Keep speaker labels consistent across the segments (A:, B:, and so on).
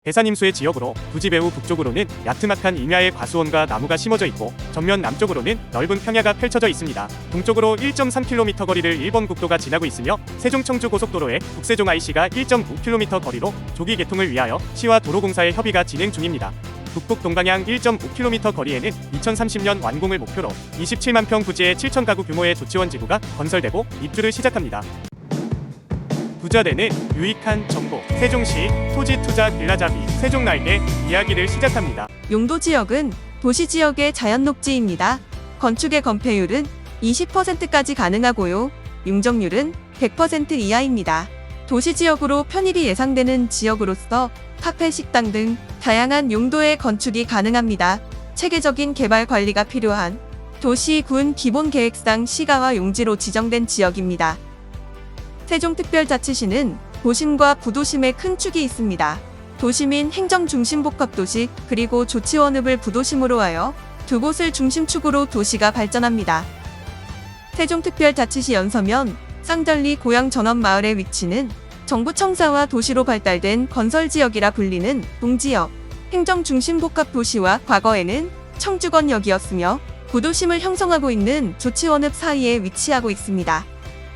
A: 대산임수의 지역으로 부지 배후 북쪽으로는 야트막한 임야의 과수원과 나무가 심어져 있고 전면 남쪽으로는 넓은 평야가 펼쳐져 있습니다. 동쪽으로 1.3km 거리를 1번 국도가 지나고 있으며 세종 청주 고속도로에 북세종 IC가 1.5km 거리로 조기 개통을 위하여 시와 도로공사의 협의가 진행 중입니다. 북북 동방향 1.5km 거리에는 2030년 완공을 목표로 27만 평 부지의 7천 가구 규모의 조치원 지구가 건설되고 입주를 시작합니다. 부자되는 유익한 정보, 세종시 토지투자 빌라잡이 세종날개 이야기를 시작합니다.
B: 용도 지역은 도시지역의 자연녹지입니다. 건축의 건폐율은 20%까지 가능하고요. 용적률은 100% 이하입니다. 도시지역으로 편입이 예상되는 지역으로서 카페, 식당 등 다양한 용도의 건축이 가능합니다. 체계적인 개발 관리가 필요한 도시, 군 기본계획상 시가와 용지로 지정된 지역입니다. 세종특별자치시는 도심과 부도심의 큰 축이 있습니다. 도심인 행정중심복합도시 그리고 조치원읍을 부도심으로 하여 두 곳을 중심축으로 도시가 발전합니다. 세종특별자치시 연서면 쌍절리 고양전원마을의 위치는 정부청사와 도시로 발달된 건설지역이라 불리는 동지역, 행정중심복합도시와 과거에는 청주권역이었으며 부도심을 형성하고 있는 조치원읍 사이에 위치하고 있습니다.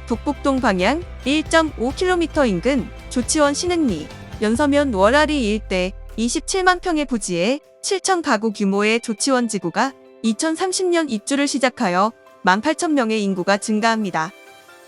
B: 북북동 방향 1.5km 인근 조치원 신흥리, 연서면 월아리 일대 27만 평의 부지에 7천 가구 규모의 조치원 지구가 2030년 입주를 시작하여 18,000명의 인구가 증가합니다.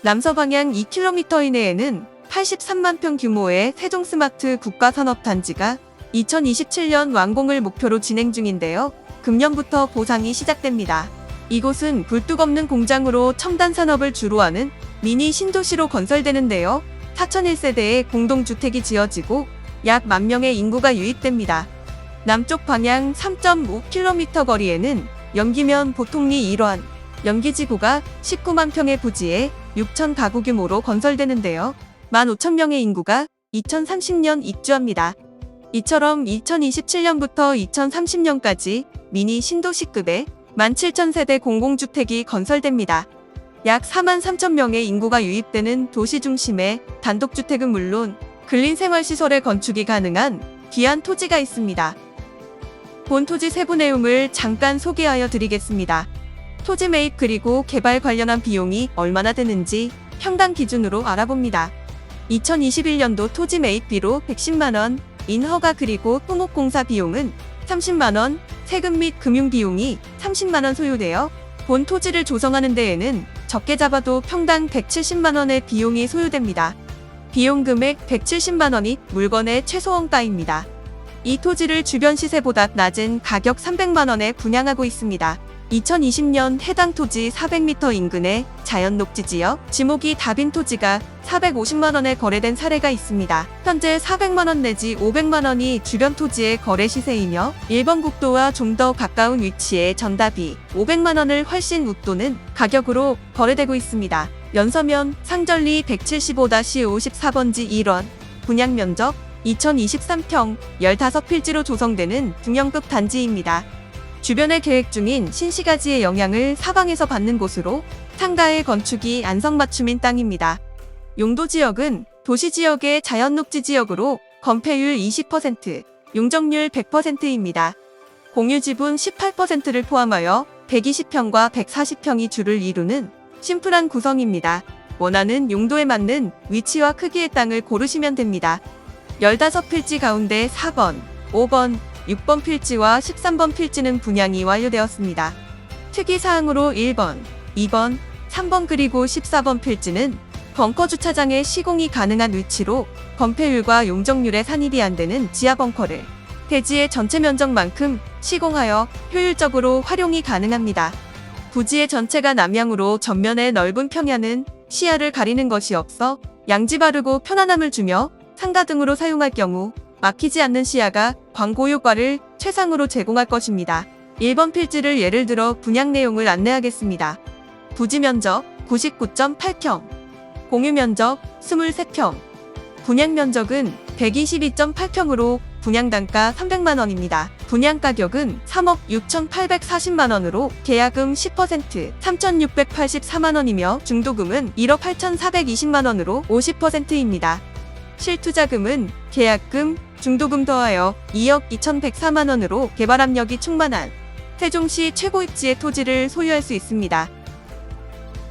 B: 남서 방향 2km 이내에는 83만 평 규모의 세종스마트 국가산업단지가 2027년 완공을 목표로 진행 중인데요. 금년부터 보상이 시작됩니다. 이곳은 굴뚝 없는 공장으로 첨단 산업을 주로 하는 미니 신도시로 건설되는데요. 4001세대의 공동주택이 지어지고 약 10,000명의 인구가 유입됩니다. 남쪽 방향 3.5km 거리에는 연기면 보통리 일원, 연기지구가 19만 평의 부지에 6천 가구 규모로 건설되는데요. 15,000명의 인구가 2030년 입주합니다. 이처럼 2027년부터 2030년까지 미니 신도시급의 17,000세대 공공주택이 건설됩니다. 약 43,000명의 인구가 유입되는 도시 중심의 단독주택은 물론 근린생활시설의 건축이 가능한 귀한 토지가 있습니다. 본 토지 세부 내용을 잠깐 소개하여 드리겠습니다. 토지 매입 그리고 개발 관련한 비용이 얼마나 드는지 평당 기준으로 알아봅니다. 2021년도 토지 매입비로 110만원, 인허가 그리고 토목공사 비용은 30만원, 세금 및 금융비용이 30만원 소요되어 본 토지를 조성하는 데에는 적게 잡아도 평당 170만원의 비용이 소요됩니다. 비용 금액 170만원이 물건의 최소 원가입니다. 이 토지를 주변 시세보다 낮은 가격 300만원에 분양하고 있습니다. 2020년 해당 토지 400m 인근의 자연녹지지역 지목이 답인 토지가 450만원에 거래된 사례가 있습니다. 현재 400만원 내지 500만원이 주변 토지의 거래 시세이며 1번 국도와 좀 더 가까운 위치의 전답이 500만원을 훨씬 웃도는 가격으로 거래되고 있습니다. 연서면 상절리 175-54번지 1원, 분양면적 2023평 15필지로 조성되는 중형급 단지입니다. 주변에 계획 중인 신시가지의 영향을 사방에서 받는 곳으로 상가의 건축이 안성맞춤인 땅입니다. 용도지역은 도시지역의 자연녹지지역으로 건폐율 20%, 용적률 100%입니다. 공유지분 18%를 포함하여 120평과 140평이 주를 이루는 심플한 구성입니다. 원하는 용도에 맞는 위치와 크기의 땅을 고르시면 됩니다. 15필지 가운데 4번, 5번, 6번 필지와 13번 필지는 분양이 완료되었습니다. 특이사항으로 1번, 2번, 3번 그리고 14번 필지는 벙커 주차장의 시공이 가능한 위치로 건폐율과 용적률에 산입이 안 되는 지하 벙커를 대지의 전체 면적만큼 시공하여 효율적으로 활용이 가능합니다. 부지의 전체가 남향으로 전면의 넓은 평야는 시야를 가리는 것이 없어 양지 바르고 편안함을 주며 상가 등으로 사용할 경우 막히지 않는 시야가 광고 효과를 최상으로 제공할 것입니다. 1번 필지를 예를 들어 분양 내용을 안내하겠습니다. 부지 면적 99.8평, 공유 면적 23평, 분양 면적은 122.8평으로 분양단가 300만원입니다. 분양 가격은 3억 6,840만원으로 계약금 10% 3,684만원이며 중도금은 1억 8,420만원으로 50%입니다. 실투자금은 계약금, 중도금 더하여 2억 2,104만 원으로 개발 압력이 충만한 세종시 최고 입지의 토지를 소유할 수 있습니다.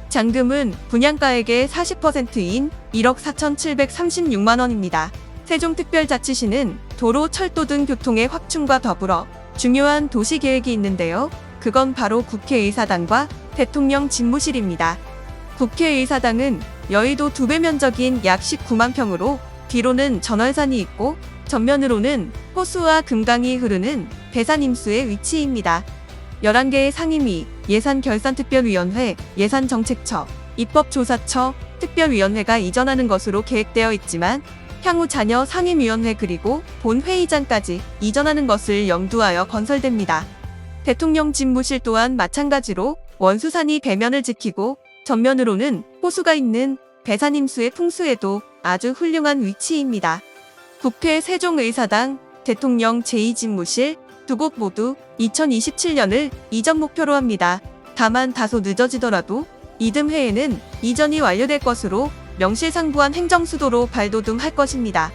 B: 잔금은 분양가액의 40%인 1억 4,736만 원입니다. 세종특별자치시는 도로, 철도 등 교통의 확충과 더불어 중요한 도시계획이 있는데요. 그건 바로 국회의사당과 대통령 집무실입니다. 국회의사당은 여의도 2배 면적인 약 19만 평으로 뒤로는 전월산이 있고 전면으로는 호수와 금강이 흐르는 배산임수의 위치입니다. 11개의 상임위, 예산결산특별위원회, 예산정책처, 입법조사처, 특별위원회가 이전하는 것으로 계획되어 있지만 향후 자녀 상임위원회 그리고 본회의장까지 이전하는 것을 염두하여 건설됩니다. 대통령 집무실 또한 마찬가지로 원수산이 배면을 지키고 전면으로는 호수가 있는 배산임수의 풍수에도 아주 훌륭한 위치입니다. 국회 세종의사당, 대통령 제2집무실 두 곳 모두 2027년을 이전 목표로 합니다. 다만 다소 늦어지더라도 이듬해에는 이전이 완료될 것으로 명실상부한 행정수도로 발돋움할 것입니다.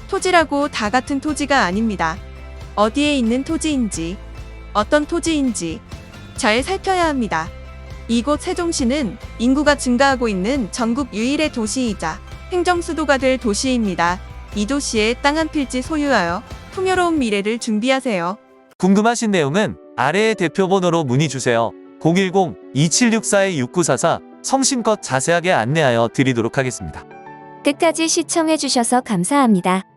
B: 토지라고 다 같은 토지가 아닙니다. 어디에 있는 토지인지, 어떤 토지인지 잘 살펴야 합니다. 이곳 세종시는 인구가 증가하고 있는 전국 유일의 도시이자 행정수도가 될 도시입니다. 이 도시에 땅 한 필지 소유하여 풍요로운 미래를 준비하세요.
C: 궁금하신 내용은 아래의 대표번호로 문의주세요. 010-2764-6944 성심껏 자세하게 안내하여 드리도록 하겠습니다.
D: 끝까지 시청해주셔서 감사합니다.